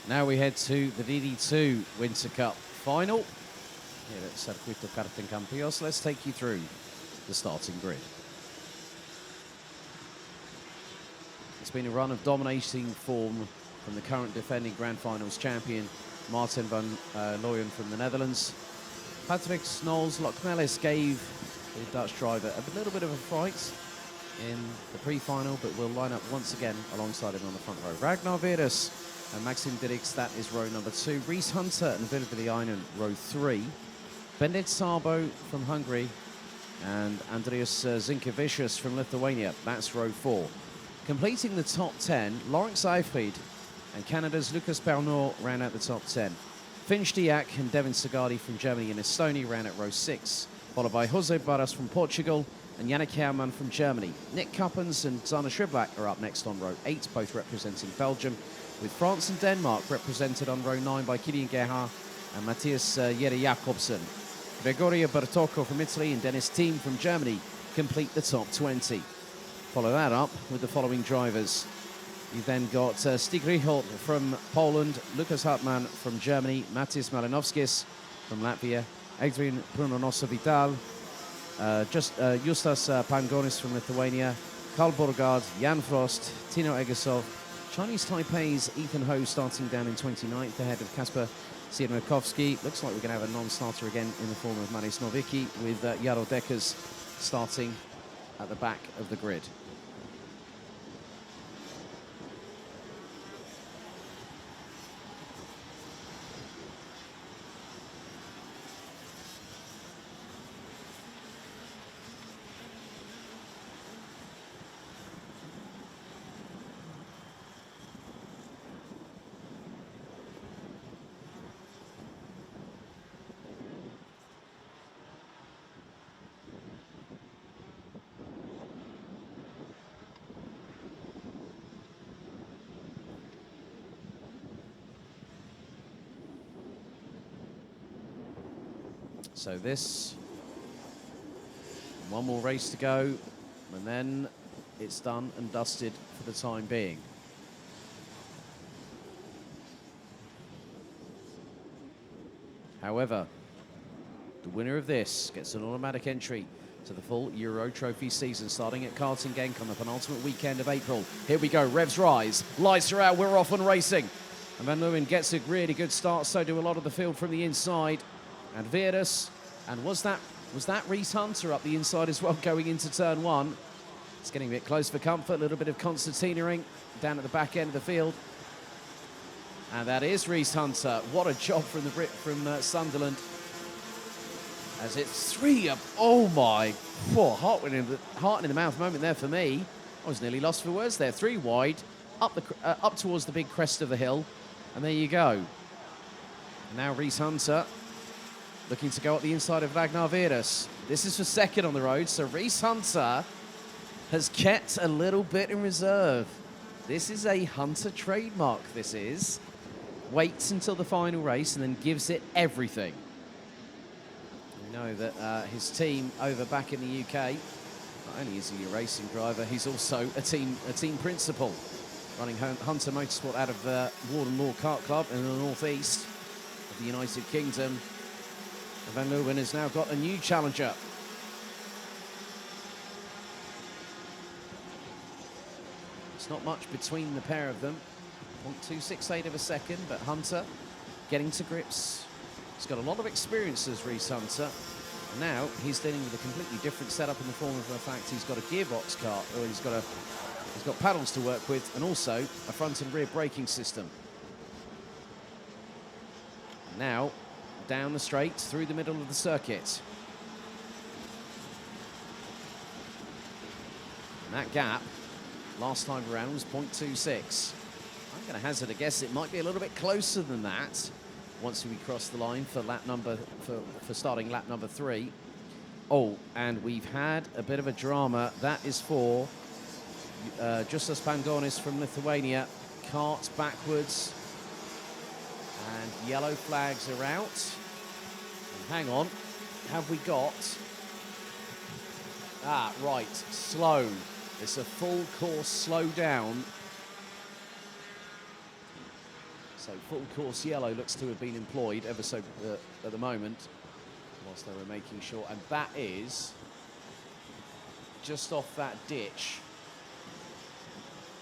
Now we head to the DD2 Winter Cup final here at Circuito Karting Campos. Let's take you through the starting grid. It's been a run of dominating form from the current defending Grand Finals champion, Martin van Looyen from the Netherlands. Patrick Snols-Lokmelis gave the Dutch driver a little bit of a fright in the pre-final, but will line up once again alongside him on the front row. Ragnar Virus and Maxim Dirks, that is row number 2. Reese Hunter and Ville Villainen, row 3. Bendit Sabo from Hungary and Andrius Zinkevicius from Lithuania, that's row 4. Completing the top 10, Lawrence Eifried and Canada's Lucas Bernot ran out the top 10. Finch Diak and Devin Sagardi from Germany and Estonia ran at row 6, followed by Jose Barras from Portugal and Yannick Hermann from Germany. Nick Cuppens and Zana Schriblak are up next on row 8, both representing Belgium, with France and Denmark represented on row 9 by Kilian Gerhard and Matthias Jere Jakobsen. Gregorio Bertocco from Italy and Dennis Thiem from Germany complete the top 20. Follow that up with the following drivers. You've then got Stig Richolt from Poland, Lukas Hartmann from Germany, Matis Malinovskis from Latvia, Adrian Prunonosa-Vital, Justas Pangonis from Lithuania, Karl Borgard, Jan Frost, Tino Egersov, Chinese Taipei's Ethan Ho starting down in 29th ahead of Kasper Siermakowski. Looks like we're going to have a non-starter again in the form of Manis Novicki, with Jaro Dekkers starting at the back of the grid. So this, one more race to go, and then it's done and dusted for the time being. However, the winner of this gets an automatic entry to the full Euro Trophy season, starting at Karting Genk on the penultimate weekend of April. Here we go, revs rise, lights are out, we're off and racing. And Van Looyen gets a really good start, so do a lot of the field from the inside. And Virus, and was that Reese Hunter up the inside as well going into turn 1? It's getting a bit close for comfort, a little bit of Constantinaing down at the back end of the field. And that is Reese Hunter. What a job from the Brit from Sunderland. As it's 3 up, oh my, heart in the mouth moment there for me. I was nearly lost for words there. 3 wide, up towards the big crest of the hill, and there you go. And now Reese Hunter looking to go up the inside of Ragnar Virus. This is for second on the road, so Reese Hunter has kept a little bit in reserve. This is a Hunter trademark, this is. Waits until the final race and then gives it everything. We know that his team over back in the UK, not only is he a racing driver, he's also a team principal, running Hunter Motorsport out of Warden Law Kart Club in the northeast of the United Kingdom. Van Looyen has now got a new challenger. It's not much between the pair of them. 0.268 of a second, but Hunter getting to grips. He's got a lot of experience as Reese Hunter. And now he's dealing with a completely different setup in the form of the fact he's got a gearbox kart, or he's got paddles to work with, and also a front and rear braking system. Now, down the straight, through the middle of the circuit. And that gap, last time around, was 0.26. I'm going to hazard a guess it might be a little bit closer than that once we cross the line for starting lap number 3. Oh, and we've had a bit of a drama. That is for Justas Pangonis from Lithuania. Kart backwards. And yellow flags are out. And hang on, have we got... Ah, right, slow. It's a full course slow down. So full course yellow looks to have been employed ever so at the moment, whilst they were making sure. And that is just off that ditch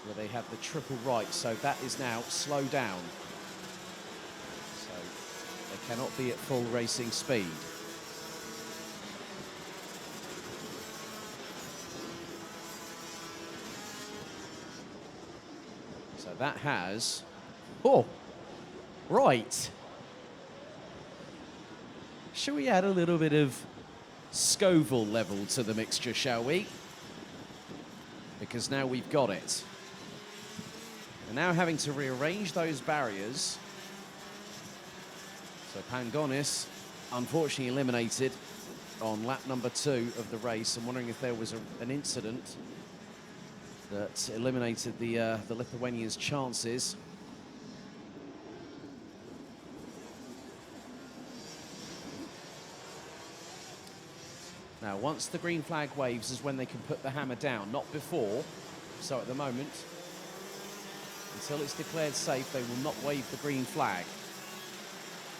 where they have the triple right. So that is now slowed down. So they cannot be at full racing speed. So that has, oh, right. Shall we add a little bit of Scoville level to the mixture, shall we? Because now we've got it. And now having to rearrange those barriers. So Pangonis, unfortunately eliminated on lap number 2 of the race. I'm wondering if there was an incident that eliminated the Lithuanians' chances. Now, once the green flag waves is when they can put the hammer down, not before. So at the moment, until it's declared safe, they will not wave the green flag.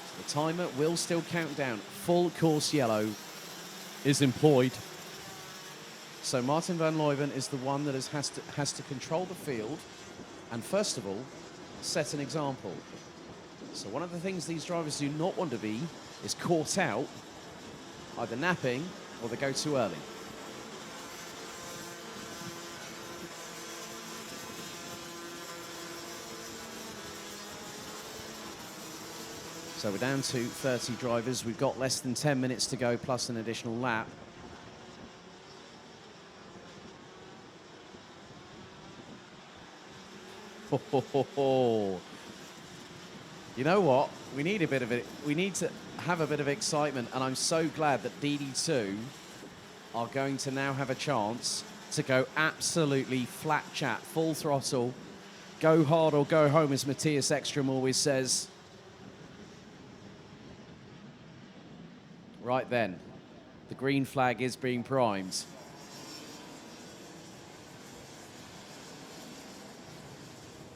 So the timer will still count down. Full course yellow is employed. So Martin van Leuven is the one that has to control the field and, first of all, set an example. So one of the things these drivers do not want to be is caught out, either napping or they go too early. So we're down to 30 drivers. We've got less than 10 minutes to go, plus an additional lap. Ho, ho, ho, ho. You know what? We need a bit of it. We need to have a bit of excitement, and I'm so glad that DD2 are going to now have a chance to go absolutely flat chat, full throttle, go hard or go home, as Matthias Ekstrom always says. Right then, the green flag is being primed.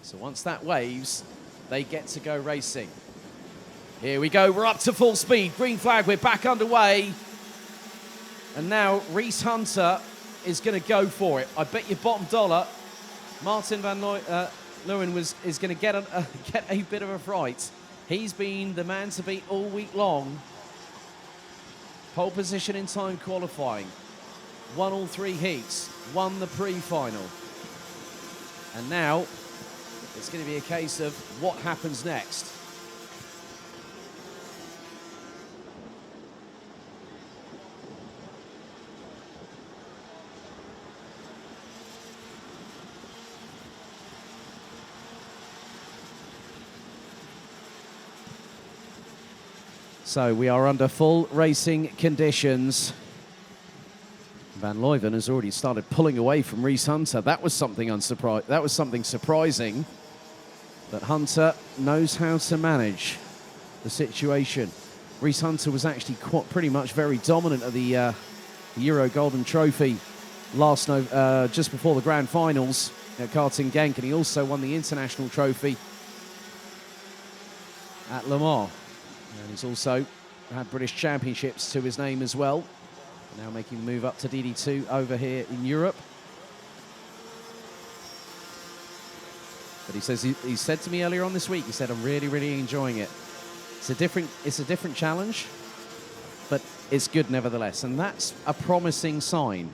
So once that waves, they get to go racing. Here we go, we're up to full speed. Green flag, we're back underway. And now Reese Hunter is going to go for it. I bet you bottom dollar, Martin van Leeuwen is going to get a bit of a fright. He's been the man to beat all week long. Pole position in time qualifying. Won all 3 heats. Won the pre-final. And now it's going to be a case of what happens next. So we are under full racing conditions. Van Leuven has already started pulling away from Reese Hunter. That was something surprising. But Hunter knows how to manage the situation. Reese Hunter was actually pretty much very dominant at the Euro Golden Trophy just before the Grand Finals at Karting Genk, and he also won the International Trophy at Le Mans. And he's also had British Championships to his name as well. Now making the move up to DD2 over here in Europe. But he says he said to me earlier on this week, he said, I'm really, really enjoying it. It's a different challenge, but it's good nevertheless. And that's a promising sign.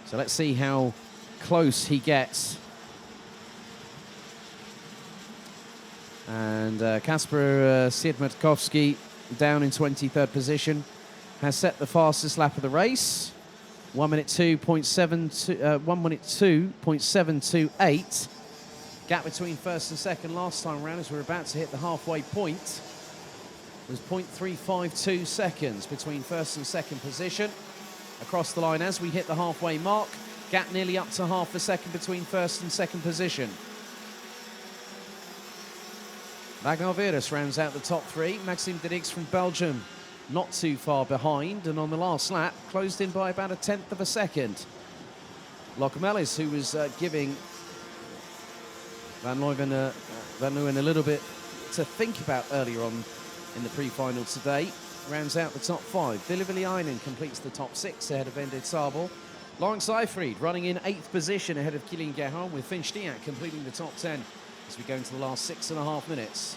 So let's see how close he gets. And Kasper Siedmatkowski, down in 23rd position, has set the fastest lap of the race. 1 minute 2.728. Gap between first and second last time around, as we're about to hit the halfway point, was 0.352 seconds between first and second position. Across the line as we hit the halfway mark, gap nearly up to half a second between first and second position. Wagner Virus rounds out the top 3. Maxime Dedix from Belgium not too far behind, and on the last lap closed in by about 1/10 of a second. Locomelis, who was giving Van Leeuwen a little bit to think about earlier on in the pre-final today. Rounds out the top 5. Ville Villainen completes the top 6 ahead of Ended Sabo. Lawrence Seyfried running in 8th position ahead of Kilian Gerhardt, with Finn Stiak completing the top 10 as we go into the last 6.5 minutes.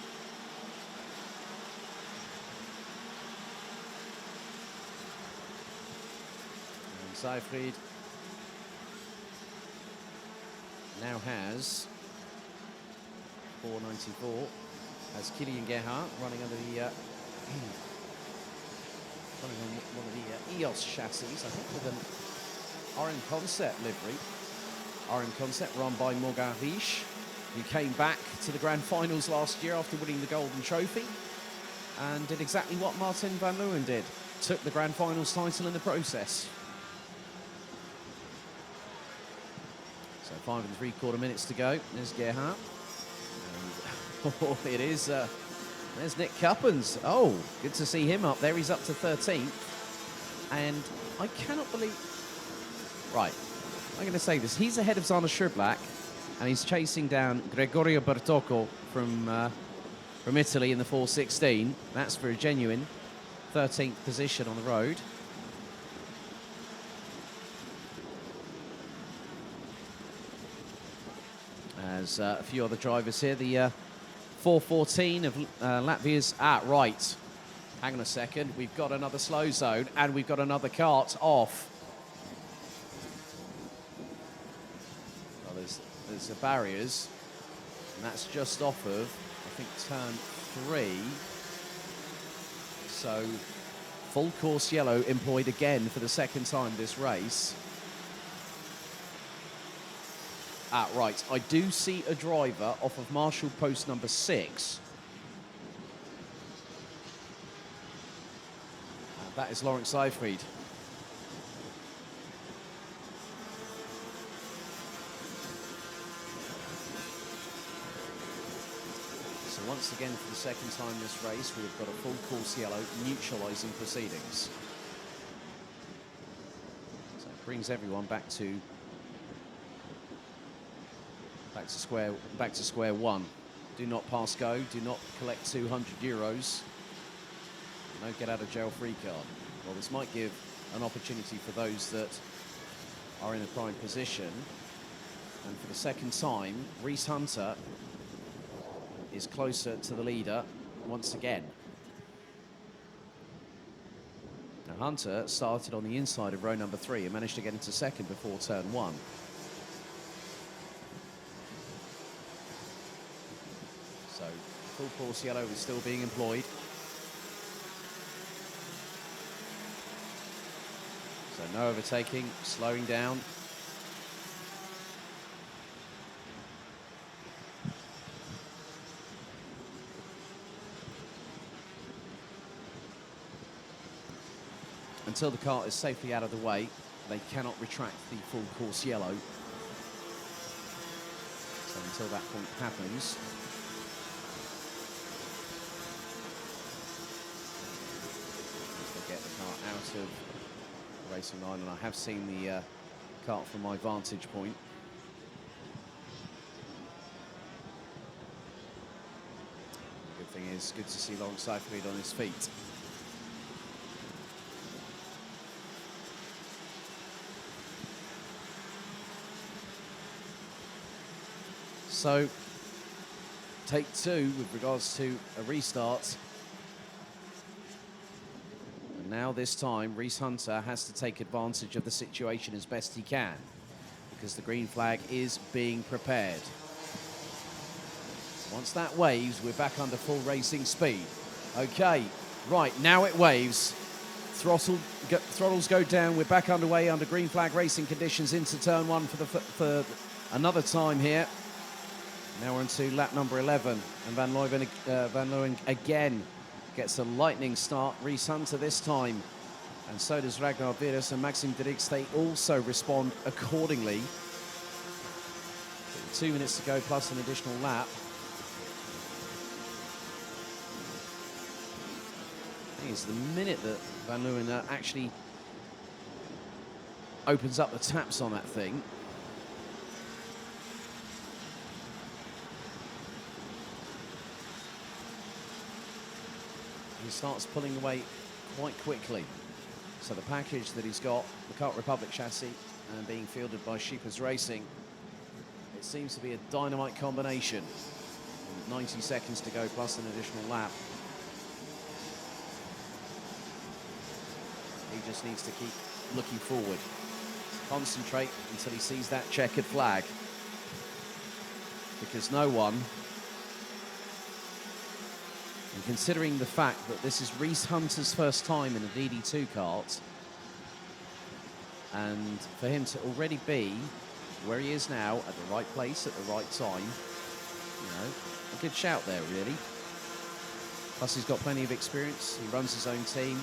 And Seyfried now has 494 as Kilian Gerhardt running under the running on one of the EOS chassis, I think with an Oren Concept livery. Oren Concept run by Morgan Riche, who came back to the grand finals last year after winning the Golden Trophy and did exactly what Martin Van Leeuwen did. Took the grand finals title in the process. So 5 3/4 minutes to go. There's Gerhardt. And, oh, it is... there's Nick Cuppens. Oh, good to see him up there. He's up to 13th. And I cannot believe... Right, I'm going to say this. He's ahead of Zana Schurblack, and he's chasing down Gregorio Bertocco from Italy in the 4:16. That's for a genuine 13th position on the road. As a few other drivers here. The 4:14 of Latvia's... right. Hang on a second. We've got another slow zone, and we've got another kart off. Well, there's the barriers, and that's just off of, I think, turn 3. So, full course yellow employed again for the second time this race. Right, I do see a driver off of Marshall post number 6. That is Lawrence Seyfried. So once again, for the second time this race, we've got a full course yellow neutralising proceedings. So it brings everyone back to square one. Do not pass go. Do not collect €200. No get out of jail free card. Well, this might give an opportunity for those that are in a prime position. And for the second time, Reese Hunter is closer to the leader once again. Now, Hunter started on the inside of row number 3 and managed to get into second before turn 1. So, full course yellow is still being employed. So no overtaking, slowing down. Until the kart is safely out of the way, they cannot retract the full course yellow. So until that point happens, they get the car out of racing line, and I have seen the kart from my vantage point. Good thing is, good to see Lawrence Seyfried on his feet. So, take 2 with regards to a restart. Now this time, Reese Hunter has to take advantage of the situation as best he can, because the green flag is being prepared. Once that waves, we're back under full racing speed. Okay, right, now it waves. Throttles go down. We're back underway under green flag racing conditions into turn 1 for another time here. Now we're into lap number 11, and Van Leeuwen again gets a lightning start. Reese Hunter this time, and so does Ragnar Virus and Maxim Dirix. They also respond accordingly. 2 minutes to go plus an additional lap. I think it's the minute that Van Leeuwen actually opens up the taps on that thing. he starts pulling away quite quickly. So the package that he's got, the Kart Republic chassis, and being fielded by Sheepers Racing, it seems to be a dynamite combination. 90 seconds to go plus an additional lap. He just needs to keep looking forward. Concentrate until he sees that checkered flag. Because no one, and considering the fact that this is Reese Hunter's first time in a DD2 kart, and for him to already be where he is now, at the right place, at the right time, you know, a good shout there, really. Plus, he's got plenty of experience. He runs his own team.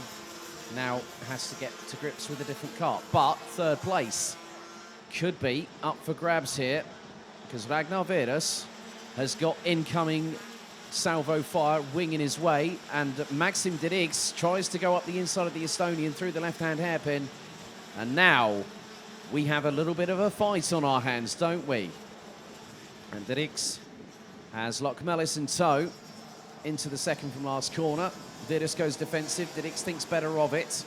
Now has to get to grips with a different kart. But third place could be up for grabs here, because Ragnar Vedas has got incoming salvo fire winging his way, and Maxim Dirix tries to go up the inside of the Estonian through the left-hand hairpin. And now we have a little bit of a fight on our hands, don't we? And Dirix has Lokmelis in tow into the second from last corner. Vedas goes defensive. Dirix thinks better of it.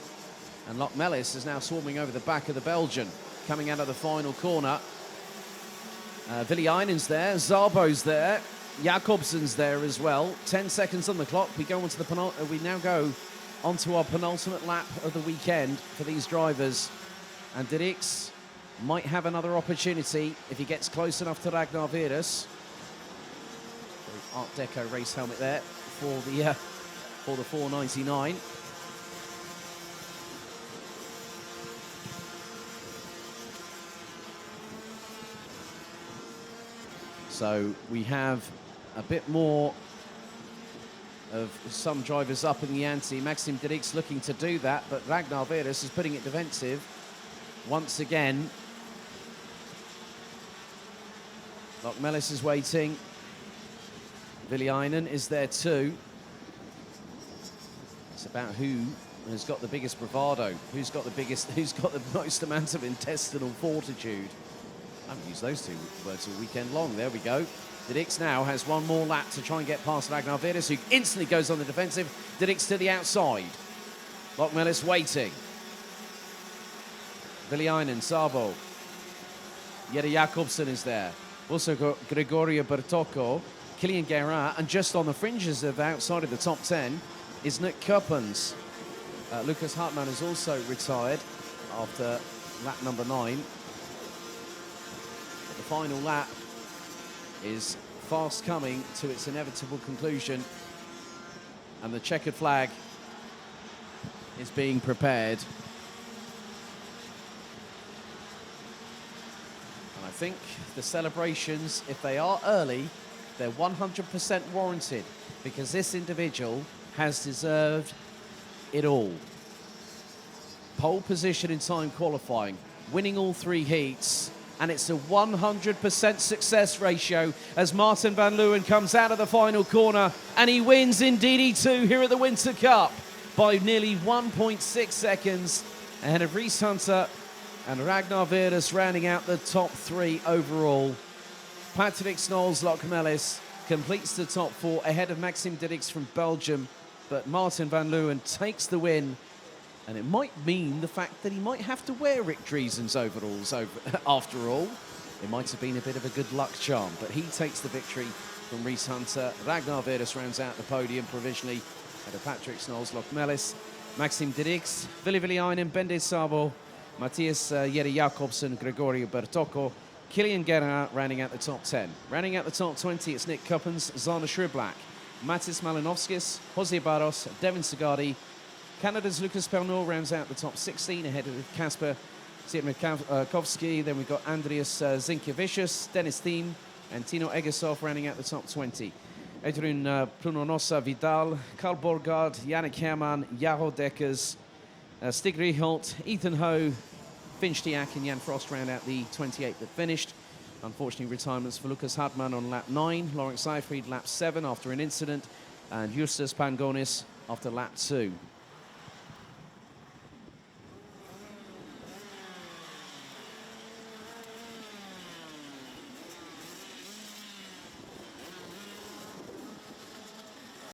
And Lokmelis is now swarming over the back of the Belgian, coming out of the final corner. Villiainen's there, Zarbo's there, Jakobsen's there as well. 10 seconds on the clock. We go on to the we now go onto our penultimate lap of the weekend for these drivers. And Dirix might have another opportunity if he gets close enough to Ragnar Vedas. Art Deco race helmet there for the 499. So we have a bit more of some drivers up in the ante. Maxim Dirix looking to do that, but Ragnar Vedas is putting it defensive once again. Lokmelis is waiting. Villiainen is there too. It's about who has got the biggest bravado, who's got the most amount of intestinal fortitude. I haven't used those two words all weekend long. There we go. Dirix now has one more lap to try and get past Ragnar Vedas, who instantly goes on the defensive. Dirix to the outside. Lokmelis waiting. Villiainen, Sabo. Jere Jakobsen is there. Also got Gregorio Bertocco, Kilian Guerin, and just on the fringes of outside of the top 10 is Nick Kuppens. Lucas Hartmann has also retired after lap number 9. But the final lap is fast coming to its inevitable conclusion, and the checkered flag is being prepared. And I think the celebrations, if they are early, they're 100% warranted, because this individual has deserved it all. Pole position in time qualifying, winning all 3 heats, and it's a 100% success ratio as Martin van Leeuwen comes out of the final corner, and he wins in DD2 here at the Winter Cup by nearly 1.6 seconds ahead of Reese Hunter and Ragnar Vedas, rounding out the top 3 overall. Patrick Snolls Lokmelis completes the top 4 ahead of Maxim Dirix from Belgium, but Martin van Leeuwen takes the win, and it might mean the fact that he might have to wear Rick Driesen's overalls after all. It might have been a bit of a good luck charm, but he takes the victory from Reese Hunter. Ragnar Vedas rounds out the podium provisionally ahead of Patrick Snolls Lokmelis, Maxim Dirix, Ville Villiainen, Bende Sabo, Matthias Jere Jakobsen, Gregorio Bertocco, Kilian Guerin rounding out the top 10. Rounding out the top 20, it's Nick Kuppens, Zana Shriblak, Matis Malinovskis, Jose Barros, Devin Segardi. Canada's Lucas Pernod rounds out the top 16 ahead of Kasper Siemiatkowski. Then we've got Andreas Zinkiewicz, Dennis Thiem, and Tino Egershoff rounding out the top 20. Edwin Prunonosa Vidal, Carl Borgard, Yannick Hermann, Jaho Deckers, Stig Rieholt, Ethan Ho, Finch Diak, and Jan Frost round out the 28 that finished. Unfortunately, retirements for Lucas Hartmann on lap 9, Lawrence Seyfried lap 7 after an incident, and Justus Pangonis after lap 2.